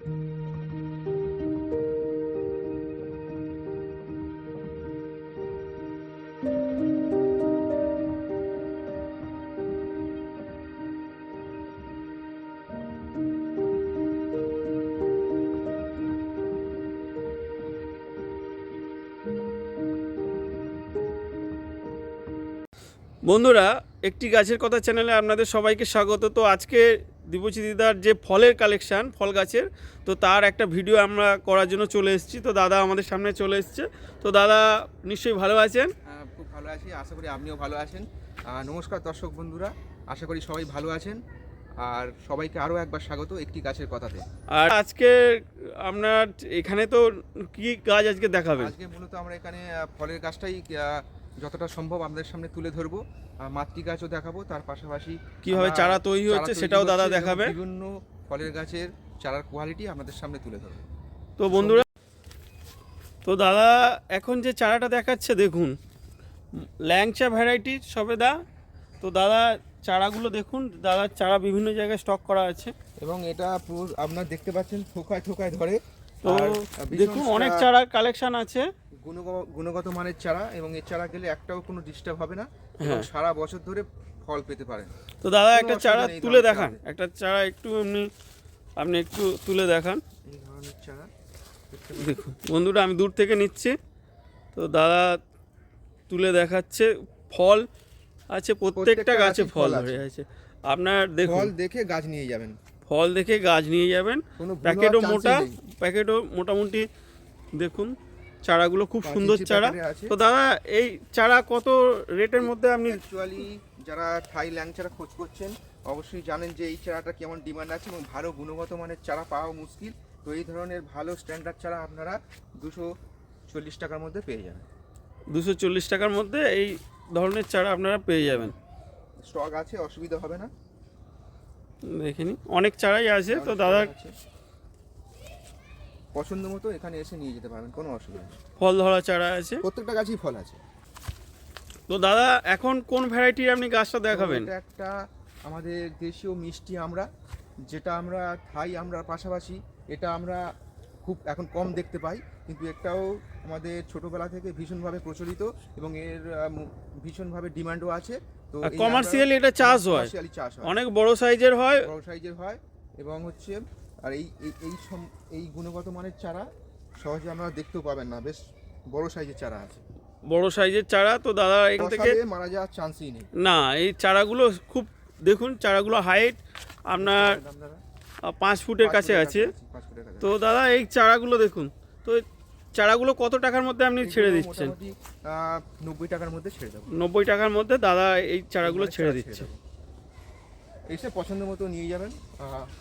বন্ধুরা, একটি গাছের কথা চ্যানেলে আপনাদের সবাইকে স্বাগত। তো আজকে দিবচি দিদার যে ফলের কালেকশান, ফল গাছের, তো তার একটা ভিডিও আমরা করার জন্য চলে এসেছি। তো দাদা আমাদের সামনে চলে এসছে। তো দাদা নিশ্চয়ই ভালো আছেন? হ্যাঁ, খুব ভালো আছি, আশা করি আপনিও ভালো আছেন। নমস্কার দর্শক বন্ধুরা, আশা করি সবাই ভালো আছেন। আর সবাইকে আরও একবার স্বাগত একটি গাছের কথাতে। আর আজকে আপনার এখানে তো কি গাছ আজকে দেখাবেন? আজকে মূলত আমরা এখানে ফলের গাছটাই যতটা সম্ভব আপনাদের সামনে তুলে ধরবো। মাতৃ গাছও দেখাবো, তার পাশাপাশি কিভাবে চারা তৈরি হচ্ছে সেটাও দাদা দেখাবে। বিভিন্ন ফলের গাছের চারার কোয়ালিটি আপনাদের সামনে তুলে ধরবো। তো বন্ধুরা, তো দাদা এখন যে চারাটা দেখাচ্ছে দেখুন, ল্যাংচা ভ্যারাইটির সবেদা। তো দাদা চারাগুলো দেখুন, দাদার চারা বিভিন্ন জায়গায় স্টক করা আছে এবং এটা পুরো আপনারা দেখতে পাচ্ছেন থোকায় থোকায় ধরে। তো দেখুন অনেক চারার কালেকশন আছে, গুণগত মানের চারা, এবং এর চারা গেলে একটাও কোনো ডিস্টার্ব হবে না এবং সারা বছর ধরে ফল পেতে পারেন। তো দাদা একটা চারা তুলে দেখান, একটা চারা একটু আপনি একটু তুলে দেখান। এই ধরনের চারা দেখুন বন্ধুরা, আমি দূর থেকে নিচ্ছি। তো দাদা তুলে দেখাচ্ছে, ফল আছে প্রত্যেকটা গাছে, ফল ধরে আছে। আপনার দেখুন, ফল দেখে গাছ নিয়ে যাবেন, ফল দেখে গাছ নিয়ে যাবেন। প্যাকেটও মোটা, প্যাকেটও মোটামুটি দেখুন, চারাগুলো খুব সুন্দর চারা। তো দাদা এই চারা কত রেটের মধ্যে আপনি? অ্যাকচুয়ালি যারা থাই ল্যাংচারা খোঁজ করছেন অবশ্যই জানেন যে এই চারাটা কেমন ডিমান্ড আছে এবং ভালো গুণগত মানের চারা পাওয়া মুশকিল। তো এই ধরনের ভালো স্ট্যান্ডার্ড চারা আপনারা 240 টাকার মধ্যে পেয়ে যাবেন। 240 টাকার মধ্যে এই ধরনের চারা আপনারা পেয়ে যাবেন। স্টক আছে, অসুবিধা হবে না। দেখিনি অনেক চারাই আছে। তো দাদা পছন্দ মতো এখানে এসে নিয়ে যেতে পারবেন, কোনো অসুবিধা নেই। ফল ধরা চারা আছে, প্রত্যেকটা গাছেই ফল আছে। তো দাদা এখন কোন ভ্যারাইটির আপনি গাছটা দেখাবেন? এটা একটা আমাদের দেশীয় মিষ্টি আমরা, যেটা আমরা থাই আমরা পাশাপাশি এটা আমরা খুব এখন কম দেখতে পাই, কিন্তু একটাও আমাদের ছোটবেলা থেকে ভীষণভাবে প্রচলিত এবং এর ভীষণভাবে ডিমান্ডও আছে। তো কমার্শিয়ালি এটা চাষ হয়, অনেক বড় সাইজের হয়, এবং হচ্ছে আর এই গুণগত মানের চারা সহজে আমরা দেখতেও পাবেন না, বেশ বড় সাইজের চারা আছে, বড় সাইজের চারা। তো দাদা এখান থেকে মারা যাওয়ার চান্সই নেই না। এই চারাগুলো খুব দেখুন, চারাগুলো হাইট আপনার 5 ফুটের কাছে আছে। তো দাদা এই চারাগুলো দেখুন, তো চারাগুলো কত টাকার মধ্যে আপনি ছেড়ে দিচ্ছেন? 90 টাকার মধ্যে ছেড়ে দেবো। 90 টাকার মধ্যে দাদা এই চারাগুলো ছেড়ে দিচ্ছে। এসে পছন্দ মতো নিয়ে যাবেন,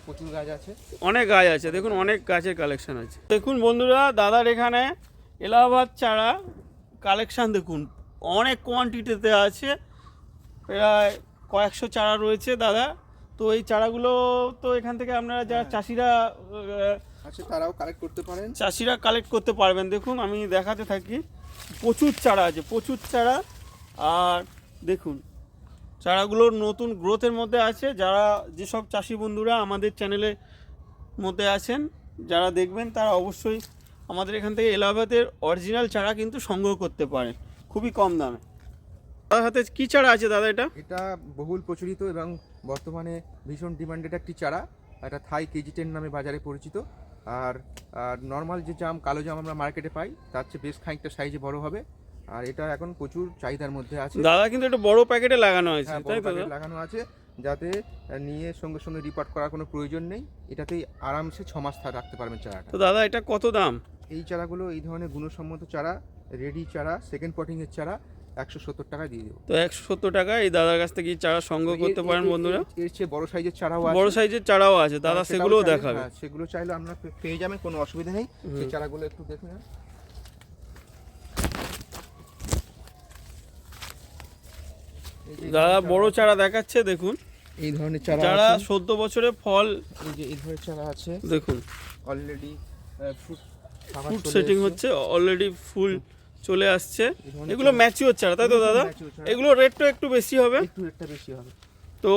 প্রচুর গাছ আছে, অনেক গাছ আছে, দেখুন অনেক গাছের কালেকশন আছে। দেখুন বন্ধুরা, দাদার এখানে এলাহাবাদ চারা কালেকশান দেখুন, অনেক কোয়ান্টিটিতে আছে, প্রায় কয়েকশো চারা রয়েছে দাদা। তো এই চারাগুলো তো এখান থেকে আপনারা যারা চাষিরা আছে তারাও কালেক্ট করতে পারেন, চাষিরা কালেক্ট করতে পারবেন। দেখুন আমি দেখাতে থাকি, প্রচুর চারা আছে, প্রচুর চারা। আর দেখুন চারাগুলোর নতুন গ্রোথের মধ্যে আছে। যারা যেসব চাষি বন্ধুরা আমাদের চ্যানেলের মধ্যে আছেন, যারা দেখবেন তারা অবশ্যই আমাদের এখান থেকে এলাহাবাদের অরিজিনাল চারা কিন্তু সংগ্রহ করতে পারেন খুবই কম দামে। তার হাতে কী চারা আছে দাদা? এটা বহুল প্রচলিত এবং বর্তমানে ভীষণ ডিমান্ডেড একটি চারা। এটা থাই KG10 নামে বাজারে পরিচিত। আর নর্মাল যে জাম, কালো জাম আমরা মার্কেটে পাই তার চেয়ে বেশ খানিকটা সাইজে বড় হবে। আর এটা এখন প্রচুর চাহিদার মধ্যে আছে দাদা, কিন্তু এটা বড় প্যাকেটে লাগানো আছে, তাই তো? লাগানো আছে যাতে নিয়ে সঙ্গে সঙ্গে রিপোর্ট করার কোনো প্রয়োজন নেই। এটাতেই আরামসে 6 মাস রাখতে পারবেন চারাটা। তো দাদা এটা কত দাম? এই চারাগুলো, এই ধরনের গুণসম্মত চারা, রেডি চারা, সেকেন্ড পটিংয়ের চারা 170 টাকা দিয়ে দেবো। তো 170 টাকা এই দাদার কাছ থেকে চারা সংগ্রহ করতে পারেন বন্ধুরা। এর চেয়ে বড় সাইজের চারাও আছে, বড় সাইজের চারাও আছে দাদা, সেগুলোও দেখাবে। সেগুলো চাইলে আপনারা পেয়ে যাবেন, কোনো অসুবিধা নেই। সেই চারাগুলো একটু দেখুন। দাদা বড় চারা দেখাচ্ছে, দেখুন এই ধরনের চারা, যারা 14 বছরে ফল, এই ধরনের চারা আছে দেখুন অলরেডি ফ্রুট সেটিং হচ্ছে, অলরেডি ফুল চলে আসছে। এগুলো ম্যাচিওর চারা, তাই তো দাদা? এগুলো রেটটা একটু বেশি হবে, একটু রেটটা বেশি হবে। তো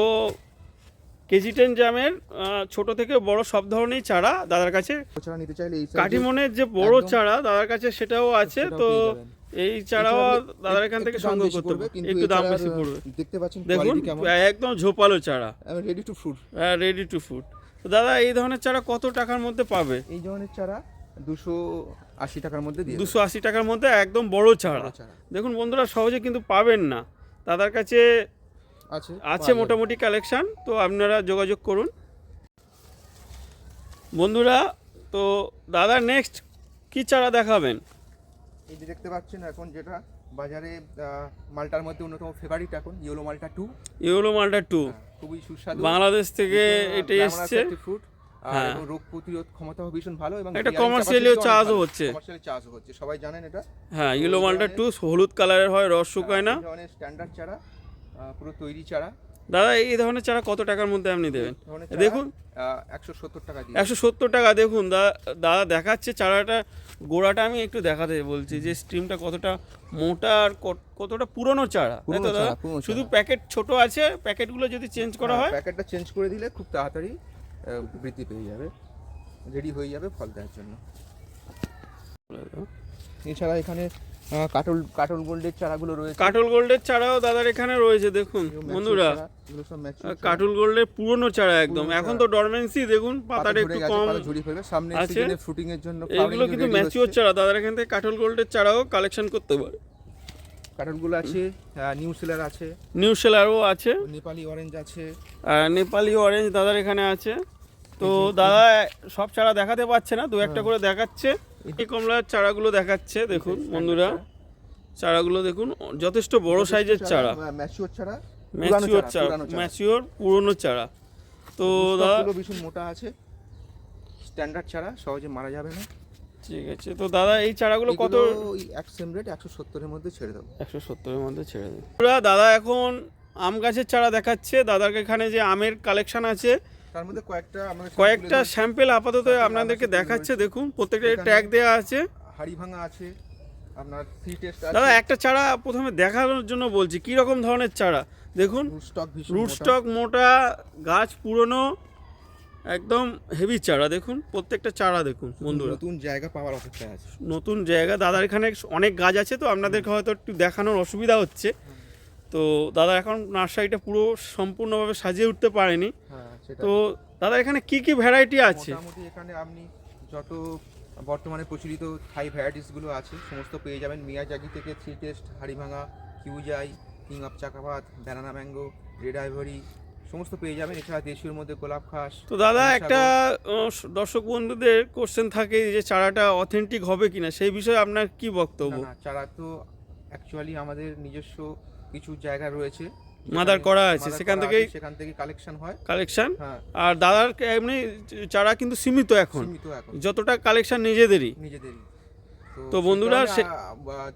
কেজি10 জামের ছোট থেকে বড় সব ধরনেরই চারা দাদার কাছে। চারা নিতে চাইলে এই কাটিমনের যে বড় একদম চারা দাদার কাছে সেটাও আছে, সেটাও তো পেয়ে যাবেন। এই চারাও এছাড়া দাদার এখান থেকে সংগ্রহ করতে পারবে, একটু দাম বেশি পড়বে। দেখতে পাচ্ছেন দেখুন কোয়ালিটি কেমন, একদম ঝোপালো চারা, ready to fruit. Ready to food. তো দাদা এই ধরনের চারা কত টাকার মধ্যে পাবে? এই ধরনের চারা 280 টাকার মধ্যে দিয়ে 280 টাকার মধ্যে একদম বড় চারা। দেবো। চারা দেখুন বন্ধুরা সহজে কিন্তু পাবেন না, দাদার কাছে আছে আছে মোটামুটি কালেকশন, তো আপনারা যোগাযোগ করুন বন্ধুরা। তো দাদা নেক্সট কি চারা দেখাবেন? এই যে দেখতে পাচ্ছেন এখন যেটা বাজারে মালটার মধ্যে অন্যতম ফেভারিট এখন ইয়েলো মালটা 2। ইয়েলো মালটা 2 খুবই সুস্বাদু, বাংলাদেশ থেকে এটা এসছে। ফ্রুট হ্যাঁ। এবং রোগ প্রতিরোধ ক্ষমতাও ভীষণ ভালো এবং এটা কমার্শিয়ালিও চাষও হচ্ছে। কমার্শিয়ালি চাষও হচ্ছে, সবাই জানেন এটা। হ্যাঁ, ইয়েলো মালটা 2 হলুদ কালারের হয়, রস শুকায় না। এই ধরনের স্ট্যান্ডার্ড চারা, পুরো তৈরি চারা। দাদা এই ধরনের চারা কত টাকার মধ্যে আপনি দেবেন? এই ধরনের চারা, দেখুন 170 টাকা দিয়ে। 170 টাকা। দেখুন দাদা দেখাচ্ছে চারাটা, গোড়াটা আমি একটু দেখাতে বলছি যে স্ট্রিমটা কতটা মোটা আর কতটা পুরনো চারা, তাই তো দাদা? শুধু প্যাকেট ছোট আছে, প্যাকেটগুলো যদি চেঞ্জ করা হয়, প্যাকেটটা চেঞ্জ করে দিলে খুব তাড়াতাড়ি বৃদ্ধি পেয়ে যাবে, রেডি হয়ে যাবে ফল দেওয়ার জন্য। এছাড়া এখানে কাটল গোল্ডের চারাগুলো রয়েছে। কাটল গোল্ডের চারাও দাদার এখানে রয়েছে। দেখুন বন্ধুরা কাটল গোল্ডের পুরনো চারা একদম, এখন তো ডরমেন্সি, দেখুন পাতাটা একটু কম সামনে আছে। সিজনে ফ্রুটিং এর জন্য এগুলো কিন্তু ম্যাচিওর চারা, দাদার এখান থেকে কাটল গোল্ডের চারাও কালেকশন করতে পারে। কাটলগুলো আছে, নিউ সেলার আছে, নিউ সেলারও আছে, নেপালি অরেঞ্জ আছে, নেপালি অরেঞ্জ দাদার এখানে আছে। তো দাদা সব চারা দেখাতে পারছে না, দু একটা করে দেখাচ্ছে। এই কমলার চারাগুলো দেখাচ্ছে, দেখুন বন্ধুরা চারাগুলো দেখুন, যথেষ্ট বড় সাইজের চারা, ম্যাচিওর চারা, ম্যাচিওর চারা, ম্যাচিওর পুরনো চারা। তো দাদা ভীষণ মোটা আছে, স্ট্যান্ডার্ড চারা, সহজে মারা যাবে না। ঠিক আছে। তো দাদা এই চারাগুলো কত? এক সেম রেট 170 এর মধ্যে ছেড়ে দেবো। 170 এর মধ্যে ছেড়ে দেবো। দাদা এখন আম গাছের চারা দেখাচ্ছে, দাদার এখানে যে আমের কালেকশন আছে তার মধ্যে কয়েকটা স্যাম্পেল আপাতত আপনাদেরকে দেখাচ্ছে। দেখুন প্রত্যেকটা ট্যাগ দেওয়া আছে, হাড়ি ভাঙা আছে, আপনার ফ্রি টেস্ট আছে। দাদা একটা চারা প্রথমে দেখানোর জন্য বলছি কি রকম ধরনের চারা। দেখুন রুট স্টক মোটা, গাছ পুরনো, একদম হেভি চারা। দেখুন প্রত্যেকটা চারা দেখুন বন্ধুরা, নতুন জায়গা পাওয়ার অপেক্ষায় আছে। নতুন জায়গা, দাদার এখানে অনেক গাছ আছে, তো আপনাদেরকে হয়তো একটু দেখানোর অসুবিধা হচ্ছে। তো দাদা এখন নার্সারিটা পুরো সম্পূর্ণভাবে সাজিয়ে উঠতে পারেনি। তো দাদা এখানে কি কি ভ্যারাইটি আছে? মোটামুটি এখানে আপনি যত বর্তমানে প্রচলিত থাই ভ্যারাইটিসগুলো আছে সমস্ত পেয়ে যাবেন। মিয়াজাকি থেকে থ্রি টেস্ট, হাড়িভাঙা, কিউজাই, king of Chakapat, banana mango, red ivory সমস্ত পেয়ে যাবেন। এছাড়া দেশীয় মধ্যে গোলাপ খাস। তো দাদা একটা দর্শক বন্ধুদের কোশ্চেন থাকে যে চারাটা অথেন্টিক হবে কিনা, সেই বিষয়ে আপনার কি বক্তব্য? না, চারা তো অ্যাকচুয়ালি আমাদের নিজস্ব কিছু জায়গা রয়েছে, মাদার করা আছে, সেখান থেকে কালেকশন হয়। কালেকশন। আর দাদার এমনি চারা কিন্তু সীমিত এখন, যতটা কালেকশন নিজেদেরই। তো বন্ধুরা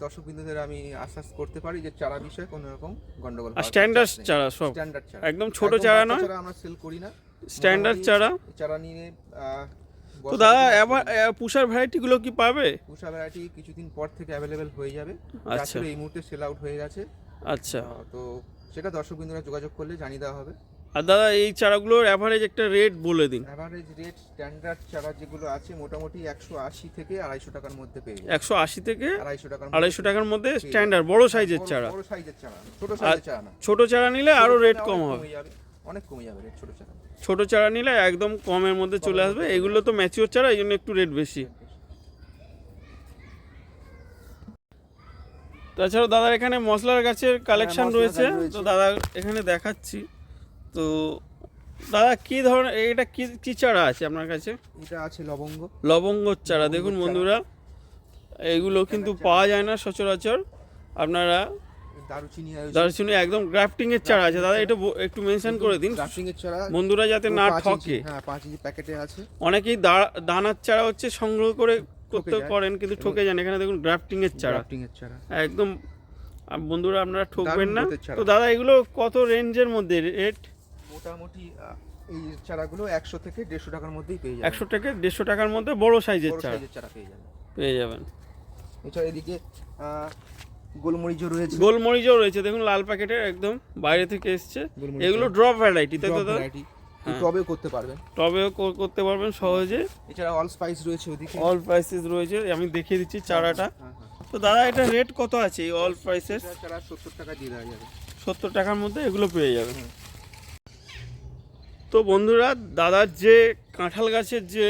দর্শক বিন্দুদের আমি আশ্বাস করতে পারি যে চারা বিষয়ে কোনো রকম গন্ডগোল, স্ট্যান্ডার্ড চারা, সব স্ট্যান্ডার্ড চারা, একদম ছোট চারা নয়, আমরা সেল করি না, স্ট্যান্ডার্ড চারা নিয়ে। তো দাদা এবার পুষার ভ্যারাইটিগুলো কি পাবে? পুষা ভ্যারাইটি কিছুদিন পর থেকে অ্যাভেলেবেল হয়ে যাবে। আচ্ছা, এই মুহূর্তে সেল আউট হয়ে গেছে। আচ্ছা, তো সেটা দর্শক বিন্দুরা যোগাযোগ করলে জানিয়ে দেওয়া হবে। আর দাদা এই চারাগুলোর অ্যাভারেজ একটা রেট বলে দিন। অ্যাভারেজ রেট স্ট্যান্ডার্ড চারা যেগুলো আছে মোটামুটি 180 থেকে 250 টাকার মধ্যে পেয়ে যাবেন। 180 থেকে 250 টাকার মধ্যে স্ট্যান্ডার্ড বড় সাইজের চারা। বড় সাইজের চারা, ছোট সাইজের চারা না। ছোট চারা নিলে আরো রেট কম হবে, অনেক কমে যাবে রেট। ছোট চারা নিলে একদম কমের মধ্যে চলে আসবে। এগুলো তো ম্যাচিওর চারা, এই জন্য একটু রেট বেশি। তাছাড়াও দাদার এখানে মশলার গাছের কালেকশন রয়েছে, তো দাদা এখানে দেখাচ্ছি। তো দাদা কি ধরনের এটা কি চারা আছে আপনার কাছে? এটা আছে লবঙ্গ চারা। দেখুন বন্ধুরা এইগুলো কিন্তু পাওয়া যায় না সচরাচর। আপনারা দারুচিনি একদম গ্রাফটিং এর চারা আছে। দাদা এটা একটু মেনশন করে দিন বন্ধুরা যাতে না ঠকে। হ্যাঁ, 5 ইঞ্চি প্যাকেটে আছে। অনেকেই দানার চারা হচ্ছে সংগ্রহ করে করতে করেন কিন্তু ঠকে যান। এখানে দেখুন গ্রাফটিং এর চারা একদম, বন্ধুরা আপনারা ঠকবেন না। তো দাদা এগুলো কত রেঞ্জের মধ্যে রেট? মোটামুটি এই চারাগুলো 100 থেকে 150 টাকার মধ্যেই পেয়ে যাবেন। 100 থেকে 150 টাকার মধ্যে বড় সাইজের চারা পেয়ে যাবেন। এছাড়া এদিকে গোলমরিচও রয়েছে। দেখুন লাল প্যাকেটের একদম বাইরে থেকে এসছে। এগুলো ড্রপ ভ্যারাইটি, তাই তো দাদা? হ্যাঁ। টবেও করতে পারবেন। টবেও করতে পারবেন সহজে। এছাড়া অল স্পাইস রয়েছে ওদিকে। অল প্রাইসেস রয়েছে, আমি দেখিয়ে দিচ্ছি চারাটা। হ্যাঁ হ্যাঁ। তো দাদা এটা রেট কত আছে এই অল প্রাইসেস? এটা চারা 70 টাকা দিয়ে দেওয়া যাবে। 70 টাকার মধ্যে এগুলো পেয়ে যাবে। হুম। তো বন্ধুরা, দাদার যে কাঁঠাল গাছের যে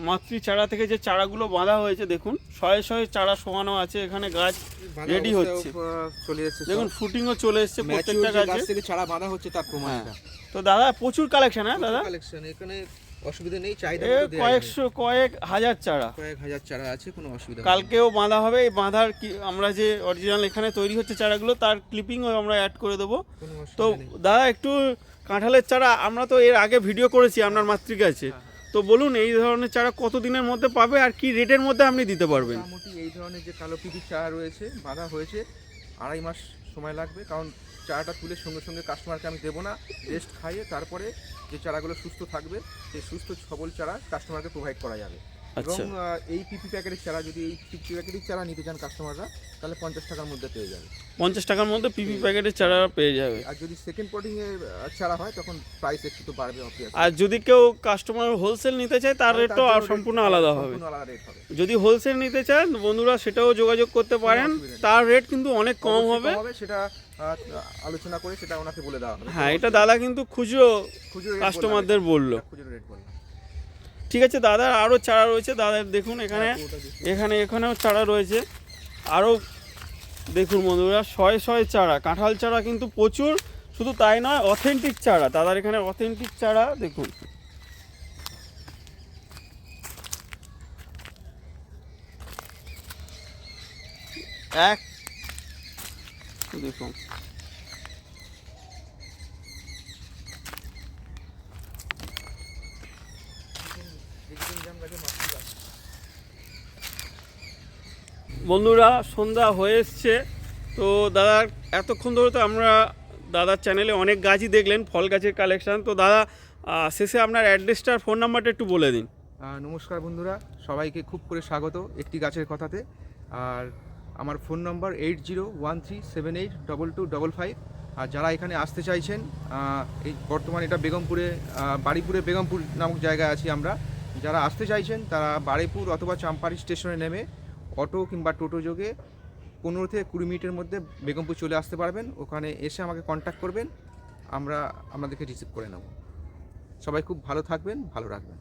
মাতৃ চারা থেকে যে চারাগুলো বাঁধা হয়েছে, দেখুন শয়ে শয়ে চারা শোয়ানো আছে, এখানে গাছ রেডি হচ্ছে। চলে এসেছে, দেখুন ফুটিংও চলে এসছে প্রত্যেকটা গাছ গাছে। থেকে চারা বাঁধা হচ্ছে তার প্রমাণ হ্যাঁ। এটা। তো দাদা প্রচুর কালেকশন, হ্যাঁ দাদা? কালেকশন এখানে অসুবিধা নেই, চাহিদা এ মতো দেয়া যাবে। কয়েকশো কয়েক হাজার চারা কয়েক হাজার চারা আছে, কোনো অসুবিধা নেই। কালকেও বাঁধা হবে। এই বাঁধার কি আমরা যে অরিজিনাল এখানে তৈরি হচ্ছে চারাগুলো, তার ক্লিপিংও আমরা অ্যাড করে দেবো। কোনো তো অসুবিধা নেই। দাদা একটু কাঁঠালের চারা আমরা তো এর আগে ভিডিও করেছি আপনার মাতৃ গাছে, তো বলুন এই ধরনের চারা কত দিনের মধ্যে পাবে আর কি রেটের মধ্যে আপনি দিতে পারবেন? মোটামুটি এই ধরনের যে কালো পিপির চারা রয়েছে বাঁধা হয়েছে 2.5 মাস সময় লাগবে, কারণ চারাটা তুলে সঙ্গে সঙ্গে কাস্টমারকে আমি দেবো না, রেস্ট খাইয়ে তারপরে যে চারাগুলো সুস্থ থাকবে সেই সুস্থ সবল চারা কাস্টমারকে প্রোভাইড করা যাবে। এবং আচ্ছা। এই পিপি প্যাকেটের চারা, যদি এই পিপি প্যাকেটের চারা নিতে চান কাস্টমাররা, তাহলে 50 টাকার মধ্যে পেয়ে যাবে। 50 টাকার মধ্যে পিপি প্যাকেটের চারা পেয়ে যাবে। আর যদি সেকেন্ড পটিং এর চারা হয় তখন প্রাইস একটু তো বাড়বে obviously। আর যদি কেউ কাস্টমার হোলসেল নিতে চায় তার রেটটাও আর সম্পূর্ণ আলাদা হবে। সম্পূর্ণ আলাদা রেট হবে। যদি হোলসেল নিতে চান বন্ধুরা সেটাও যোগাযোগ করতে পারেন, অসুবিধা নেই। তার রেট কিন্তু অনেক কম অবশ্যই হবে। সেটা আলোচনা করে সেটা ওনাকে বলে দেওয়া হবে। হ্যাঁ, এটা দাদা কিন্তু খুচরো খুচরো rate কাস্টমারদের বললো। খুচরো রেট বললাম। ঠিক আছে দাদা, আরও চারা রয়েছে দাদার, দেখুন এখানে এখানেও চারা রয়েছে আরও। দেখুন বন্ধুরা, শয়ে শয়ে চারা, কাঁঠাল চারা কিন্তু প্রচুর। শুধু তাই নয়, অথেন্টিক চারা, দাদার এখানে অথেন্টিক চারা দেখুন। এক দেখুন, বন্ধুরা সন্ধ্যা হয়ে এসছে। তো দাদার এতক্ষণ ধরে তো আমরা দাদার চ্যানেলে অনেক গাছই দেখলেন, ফল গাছের কালেকশান। তো দাদা শেষে আপনার অ্যাড্রেসটা আর ফোন নাম্বারটা একটু বলে দিন। নমস্কার বন্ধুরা, সবাইকে খুব করে স্বাগত একটি গাছের কথাতে। আর আমার ফোন নম্বর 8013782255। আর যারা এখানে আসতে চাইছেন, এই বর্তমানে এটা বেগমপুরে, বাড়িপুরে বেগমপুর নামক জায়গায় আছি আমরা। যারা আসতে চাইছেন তারা বারুইপুর অথবা চাম্পারি স্টেশনে নেমে অটো কিংবা টোটো যোগে 15 থেকে 20 মিনিটের মধ্যে বেগমপুর চলে আসতে পারবেন। ওখানে এসে আমাকে কন্ট্যাক্ট করবেন, আমরা আপনাদেরকে রিসিভ করে নেব। সবাই খুব ভালো থাকবেন, ভালো রাখবেন।